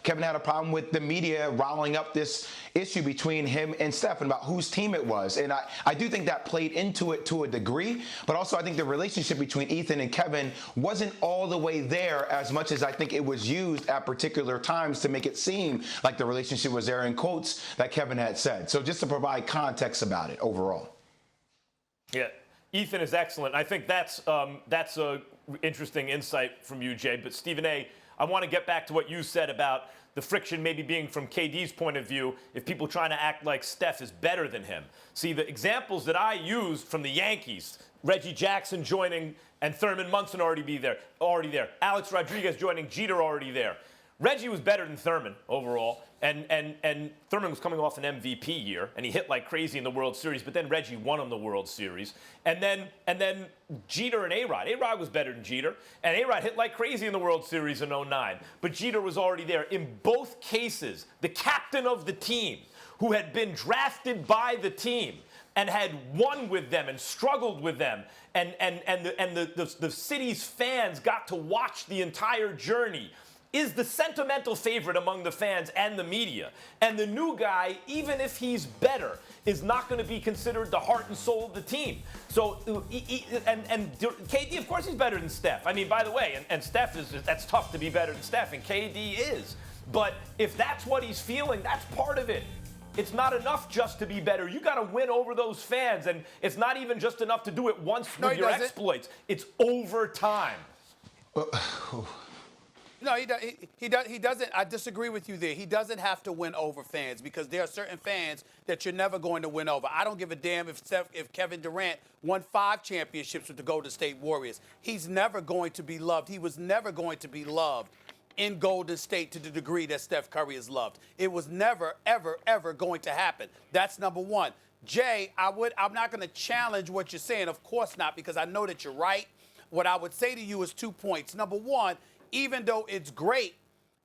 Kevin had a problem with the media riling up this issue between him and Steph and about whose team it was. And I do think that played into it to a degree, but also I think the relationship between Ethan and Kevin wasn't all the way there as much as I think it was used at particular times to make it seem like the relationship was there in quotes that Kevin had said. So just to provide context about it overall. Yeah, Ethan is excellent. I think that's a interesting insight from you, Jay. But Stephen A., I want to get back to what you said about the friction maybe being from KD's point of view, if people trying to act like Steph is better than him. See, the examples that I used from the Yankees, Reggie Jackson joining and Thurman Munson already there. Alex Rodriguez joining, Jeter already there. Reggie was better than Thurman overall, and Thurman was coming off an MVP year, and he hit like crazy in the World Series, but then Reggie won him the World Series. And then Jeter and A-Rod. A-Rod was better than Jeter, and A-Rod hit like crazy in the World Series in '09, but Jeter was already there. In both cases, the captain of the team, who had been drafted by the team, and had won with them and struggled with them, and the city's fans got to watch the entire journey, is the sentimental favorite among the fans and the media. And the new guy, even if he's better, is not going to be considered the heart and soul of the team. So, and KD, of course, he's better than Steph. I mean, by the way, and Steph that's tough to be better than Steph, and KD is. But if that's what he's feeling, that's part of it. It's not enough just to be better. You got to win over those fans, and it's not even just enough to do it once with your exploits. It's over time. No, he doesn't. I disagree with you there. He doesn't have to win over fans because there are certain fans that you're never going to win over. I don't give a damn if Kevin Durant won 5 championships with the Golden State Warriors. He's never going to be loved. He was never going to be loved in Golden State to the degree that Steph Curry is loved. It was never, ever, ever going to happen. That's number one. Jay, I'm not going to challenge what you're saying. Of course not, because I know that you're right. What I would say to you is 2 points. Number one, even though it's great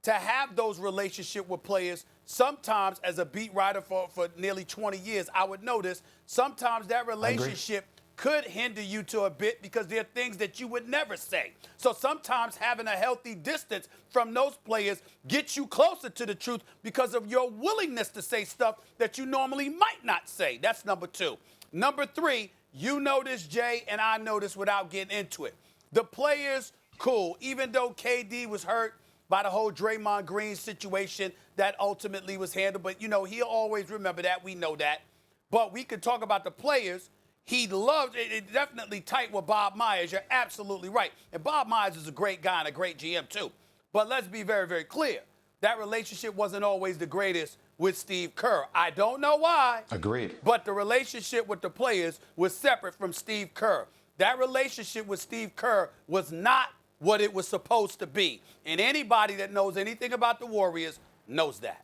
to have those relationships with players, sometimes as a beat writer for nearly 20 years, I would notice sometimes that relationship could hinder you to a bit because there are things that you would never say. So sometimes having a healthy distance from those players gets you closer to the truth because of your willingness to say stuff that you normally might not say. That's number two. Number three, you know this, Jay, and I know this without getting into it. The players, cool. Even though KD was hurt by the whole Draymond Green situation that ultimately was handled, but, you know, he'll always remember that. We know that. But we could talk about the players. He loved it. It definitely tight with Bob Myers. You're absolutely right. And Bob Myers is a great guy and a great GM, too. But let's be very, very clear. That relationship wasn't always the greatest with Steve Kerr. I don't know why. Agreed. But the relationship with the players was separate from Steve Kerr. That relationship with Steve Kerr was not what it was supposed to be. And anybody that knows anything about the Warriors knows that.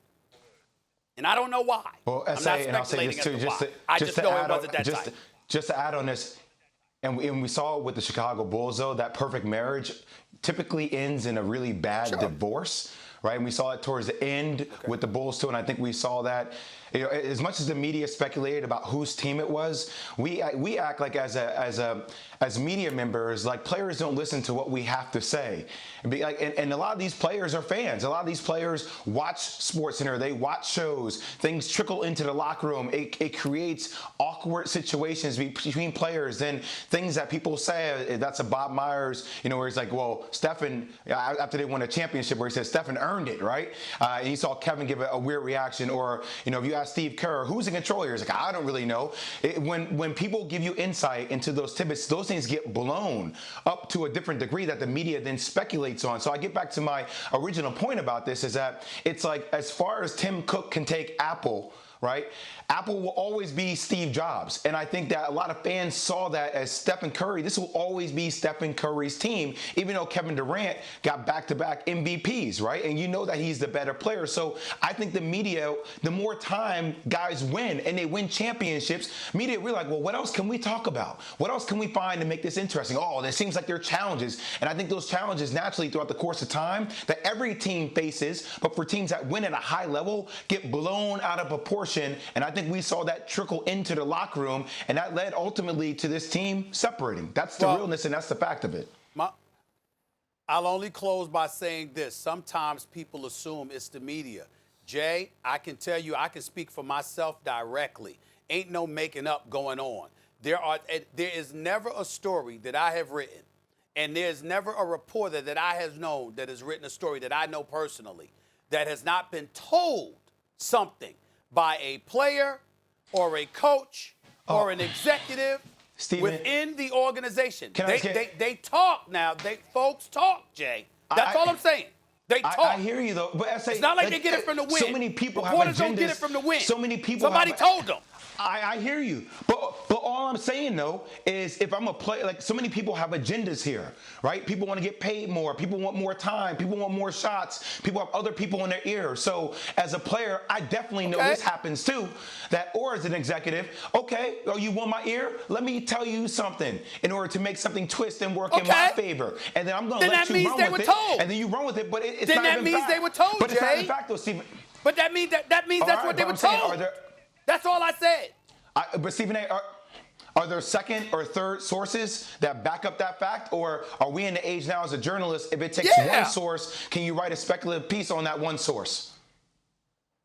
And I don't know why. Well, I'm not speculating as to why. I just know it wasn't that tight. Just to add on this, and we saw it with the Chicago Bulls, though, that perfect marriage typically ends in a really bad divorce, right? And we saw it towards the end with the Bulls, too, and I think we saw that. You know, as much as the media speculated about whose team it was, we act like as media members, like players don't listen to what we have to say. And a lot of these players are fans. A lot of these players watch SportsCenter. They watch shows. Things trickle into the locker room. It creates awkward situations between players. Then things that people say, that's a Bob Myers, you know, where he's like, well, Stephen, after they won a championship, where he said Stephen earned it, right? And you saw Kevin give a weird reaction. Or, you know, if you ask Steve Kerr, who's in control here? He's like, I don't really know. When people give you insight into those tidbits, those things get blown up to a different degree that the media then speculates on. So I get back to my original point about this is that it's like, as far as Tim Cook can take Apple, right? Apple will always be Steve Jobs. And I think that a lot of fans saw that as Stephen Curry. This will always be Stephen Curry's team, even though Kevin Durant got back-to-back MVPs, right? And you know that he's the better player. So I think the media, the more time guys win and they win championships, media, we're like, well, what else can we talk about? What else can we find to make this interesting? Oh, there seems like there are challenges. And I think those challenges naturally throughout the course of time that every team faces, but for teams that win at a high level, get blown out of proportion. And I think we saw that trickle into the locker room, and that led ultimately to this team separating. That's the realness, and that's the fact of it. I'll only close by saying this. Sometimes people assume it's the media. Jay, I can tell you, I can speak for myself directly. Ain't no making up going on. There is never a story that I have written, and there's never a reporter that I have known that has written a story that I know personally that has not been told something by a player or a coach or an executive Stephen, within the organization. They Talk now. Folks talk, Jay. That's all I'm saying. They talk. I hear you though, but I say it's not like they get it from the win. So many people Reporters have agendas. don't get it from the win. So many people. Somebody told them. I hear you, but all I'm saying though is if I'm a player, like so many people have agendas here, right? People want to get paid more. People want more time. People want more shots. People have other people in their ear. So as a player, I definitely know this happens too. That or as an executive, okay, oh you want my ear? Let me tell you something in order to make something twist and work in my favor, and then I'm gonna let you run with it. And then you run with it, but it's not even fact. Then that means they were told, But Jay. it's not in fact though, Stephen. But that means that's what they were told. That's all I said. But Stephen A., are there second or third sources that back up that fact? Or are we in the age now as a journalist, if it takes one source, can you write a speculative piece on that one source?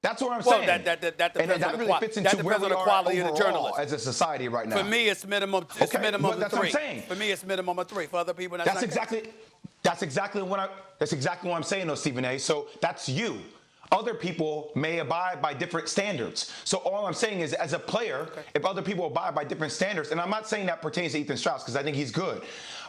That's what I'm saying. Well, that depends on the quality of the journalist. As a society right now. For me, it's minimum. It's minimum of that's 3. What I'm saying. For me, it's minimum of 3. For other people, that's exactly what I'm saying, though, Stephen A. So that's you. Other people may abide by different standards. So all I'm saying is, as a player, if other people abide by different standards, and I'm not saying that pertains to Ethan Strauss because I think he's good,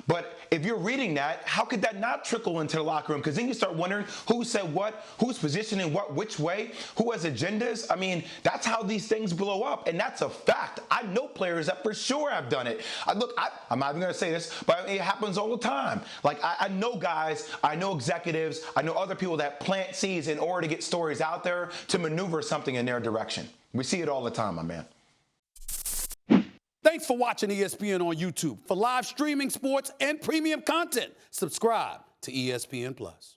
but if you're reading that, how could that not trickle into the locker room? Because then you start wondering who said what, who's positioning what, which way, who has agendas. I mean, that's how these things blow up, and that's a fact. I know players that for sure have done it. I'm not even going to say this, but it happens all the time. Like, I know guys, I know executives, I know other people that plant seeds in order to get stories out there to maneuver something in their direction. We see it all the time, my man. Thanks for watching ESPN on YouTube. For live streaming sports and premium content, subscribe to ESPN+.